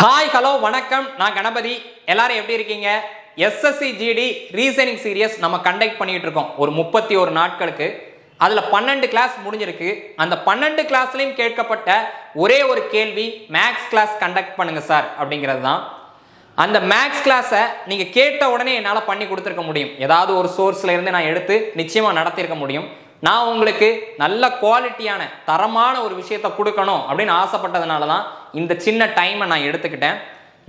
Hi hello வணக்கம், நான் கணபதி. எல்லாரும் எப்படி இருக்கீங்க? எஸ்எஸ்சி ஜிடி ரீசனிங் சீரியஸ் நம்ம கண்டக்ட் பண்ணிட்டு இருக்கோம் ஒரு 31 நாட்களுக்கு. அதில் 12 கிளாஸ் முடிஞ்சிருக்கு. அந்த 12 கிளாஸ்லையும் கேட்கப்பட்ட ஒரே ஒரு கேள்வி, மேக்ஸ் கிளாஸ் கண்டக்ட் பண்ணுங்க சார் அப்படிங்கிறது தான். அந்த மேக்ஸ் கிளாஸை நீங்கள் கேட்ட உடனே என்னால் பண்ணி கொடுத்துருக்க முடியும். ஏதாவது ஒரு சோர்ஸில் இருந்து நான் எடுத்து நிச்சயமாக நடத்தியிருக்க முடியும். நான் உங்களுக்கு நல்ல குவாலிட்டியான தரமான ஒரு விஷயத்தை கொடுக்கணும் அப்படின்னு ஆசைப்பட்டதுனால தான் இந்த சின்ன டைமை நான் எடுத்துக்கிட்டேன்.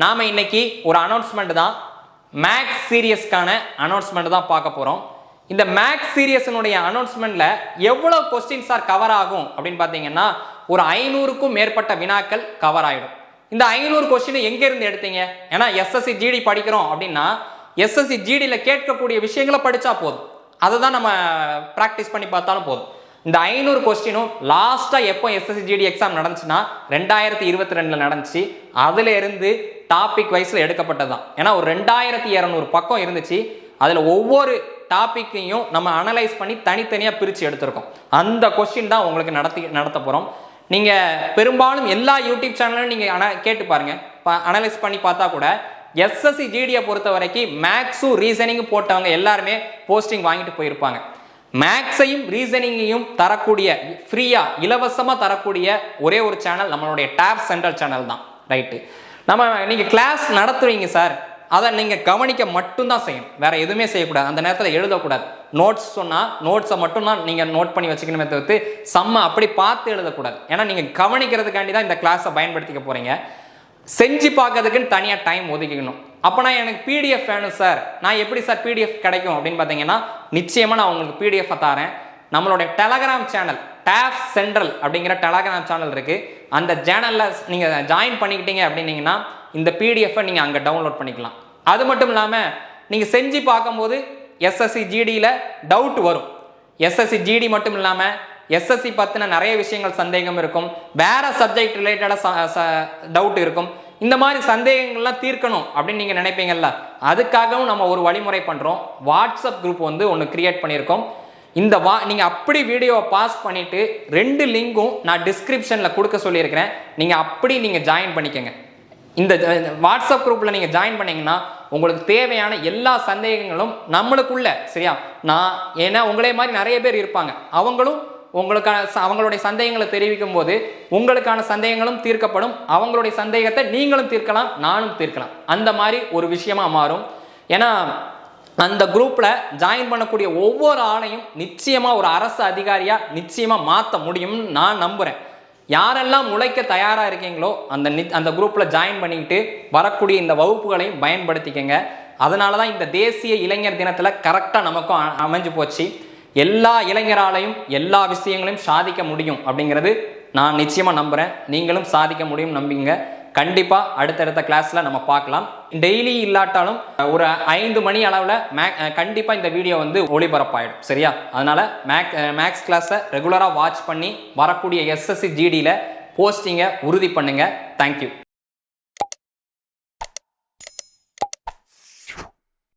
நாம் இன்னைக்கு ஒரு அனௌன்ஸ்மெண்ட் தான், மேக்ஸ் சீரியஸ்க்கான அனௌன்ஸ்மெண்ட் தான் பார்க்க போகிறோம். இந்த மேக்ஸ் சீரியஸினுடைய அனௌன்ஸ்மெண்ட்டில் எவ்வளோ கொஸ்டின்ஸ் ஆர் கவர் ஆகும் அப்படின்னு பார்த்தீங்கன்னா ஒரு 500க்கும் மேற்பட்ட வினாக்கள் கவர் ஆகிடும். இந்த 500 கொஸ்டின் எங்கேருந்து எடுத்தீங்க? ஏன்னா எஸ்எஸ்சி ஜிடி படிக்கிறோம் அப்படின்னா எஸ்எஸ்சி ஜிடியில் கேட்கக்கூடிய விஷயங்களை படித்தா போதும், அதை தான் நம்ம ப்ராக்டிஸ் பண்ணி பார்த்தாலும் போதும். இந்த 500 கொஸ்டினும் லாஸ்ட்டாக எப்போ எஸ்எஸ்சி ஜிடி எக்ஸாம் நடந்துச்சுன்னா 2022 நடந்துச்சு. அதில் இருந்து டாபிக் வைஸில் எடுக்கப்பட்டது தான். ஏன்னா ஒரு 2200 பக்கம் இருந்துச்சு. அதில் ஒவ்வொரு டாப்பிக்கையும் நம்ம அனலைஸ் பண்ணி தனித்தனியாக பிரித்து எடுத்திருக்கோம். அந்த கொஸ்டின் தான் உங்களுக்கு நடத்த போகிறோம். நீங்கள் பெரும்பாலும் எல்லா யூடியூப் சேனலும் நீங்கள் கேட்டு பாருங்கள், அனலைஸ் பண்ணி பார்த்தா கூட எஸ்எஸ்சி ஜிடியை பொறுத்த வரைக்கும் மேக்ஸும் ரீசனிங்கும் போட்டவங்க எல்லாருமே போஸ்டிங் வாங்கிட்டு போயிருப்பாங்க. மேக்ஸையும் ரீசனிங்கையும் தரக்கூடிய, ஃப்ரீயாக இலவசமாக தரக்கூடிய ஒரே ஒரு சேனல் நம்மளுடைய டேப் சென்ட்ரல் சேனல் தான். ரைட்டு, நீங்கள் கிளாஸ் நடத்துவீங்க சார், அதை நீங்கள் கவனிக்க மட்டும்தான் செய்யணும், வேற எதுவுமே செய்யக்கூடாது. அந்த நேரத்தில் எழுதக்கூடாது. நோட்ஸ் சொன்னால் நோட்ஸை மட்டும்தான் நீங்கள் நோட் பண்ணி வச்சுக்கணுமே தவிர்த்து சம்மை அப்படி பார்த்து எழுதக்கூடாது. ஏன்னா நீங்கள் கவனிக்கிறதுக்காண்டி தான் இந்த கிளாஸை பயன்படுத்திக்க போகிறீங்க. செஞ்சு பார்க்கறதுக்குன்னு தனியாக டைம் ஒதுக்கிக்கணும். அப்போனா எனக்கு பிடிஎஃப் வேணும் சார், நான் எப்படி சார் பிடிஎஃப் கிடைக்கும் அப்படின்னு பார்த்தீங்கன்னா நிச்சயமாக நான் உங்களுக்கு பிடிஎஃப் தரேன். நம்மளுடைய டெலகிராம் சேனல் டேப் சென்ட்ரல் அப்படிங்கிற டெலகிராம் சேனல் இருக்குது. அந்த சேனலில் நீங்கள் ஜாயின் பண்ணிக்கிட்டீங்க அப்படின்னீங்கன்னா இந்த பிடிஎஃப்பை நீங்கள் அங்கே டவுன்லோட் பண்ணிக்கலாம். அது மட்டும் இல்லாமல் நீங்கள் செஞ்சு பார்க்கும்போது எஸ்எஸ்சி ஜிடியில் டவுட் வரும். எஸ்எஸ்சி ஜிடி மட்டும் இல்லாமல் எஸ்எஸ்சி பற்றின நிறைய விஷயங்கள் சந்தேகம் இருக்கும், வேற சப்ஜெக்ட் ரிலேட்டடாக டவுட் இருக்கும். இந்த மாதிரி சந்தேகங்கள்லாம் தீர்க்கணும் அப்படின்னு நீங்கள் நினைப்பீங்கல்ல, அதுக்காகவும் நம்ம ஒரு வழிமுறை பண்ணுறோம். வாட்ஸ்அப் குரூப் ஒன்று கிரியேட் பண்ணியிருக்கோம். இந்த நீங்கள் அப்படி வீடியோவை பாஸ் பண்ணிவிட்டு 2 லிங்கும் நான் டிஸ்கிரிப்ஷனில் கொடுக்க சொல்லியிருக்கிறேன். நீங்கள் அப்படி நீங்கள் ஜாயின் பண்ணிக்கோங்க. இந்த வாட்ஸ்அப் குரூப்பில் நீங்கள் ஜாயின் பண்ணிங்கன்னா உங்களுக்கு தேவையான எல்லா சந்தேகங்களும் நம்மளுக்குள்ள, சரியா? ஏன்னா உங்களே மாதிரி நிறைய பேர் இருப்பாங்க, அவங்களும் அவங்களுடைய சந்தேகங்களை தெரிவிக்கும் போது உங்களுக்கான சந்தேகங்களும் தீர்க்கப்படும். அவங்களுடைய சந்தேகத்தை நீங்களும் தீர்க்கலாம், நானும் தீர்க்கலாம். அந்த மாதிரி ஒரு விஷயமா மாறும். ஏன்னா அந்த குரூப்பில் ஜாயின் பண்ணக்கூடிய ஒவ்வொரு ஆளையும் நிச்சயமாக ஒரு அரசு அதிகாரியாக நிச்சயமாக மாற்ற முடியும்னு நான் நம்புகிறேன். யாரெல்லாம் உழைக்க தயாராக இருக்கீங்களோ அந்த குரூப்பில் ஜாயின் பண்ணிக்கிட்டு வரக்கூடிய இந்த வகுப்புகளையும் பயன்படுத்திக்கங்க. அதனால தான் இந்த தேசிய இளைஞர் தினத்தில் கரெக்டாக நமக்கும் அமைஞ்சு போச்சு. எல்லா இளைஞராலையும் எல்லா விஷயங்களையும் சாதிக்க முடியும் அப்படிங்கிறது நான் நிச்சயமாக நம்புகிறேன். நீங்களும் சாதிக்க முடியும் நம்பிங்க. கண்டிப்பாக அடுத்தடுத்த கிளாஸில் நம்ம பார்க்கலாம். டெய்லி இல்லாட்டாலும் ஒரு 5 மணி அளவில் கண்டிப்பாக இந்த வீடியோ ஒளிபரப்பாயிடும், சரியா? அதனால் மேக்ஸ் கிளாஸை ரெகுலராக வாட்ச் பண்ணி வரக்கூடிய எஸ்எஸ்சி ஜிடியில் போஸ்டிங்கை உறுதி பண்ணுங்கள். தேங்க்யூ.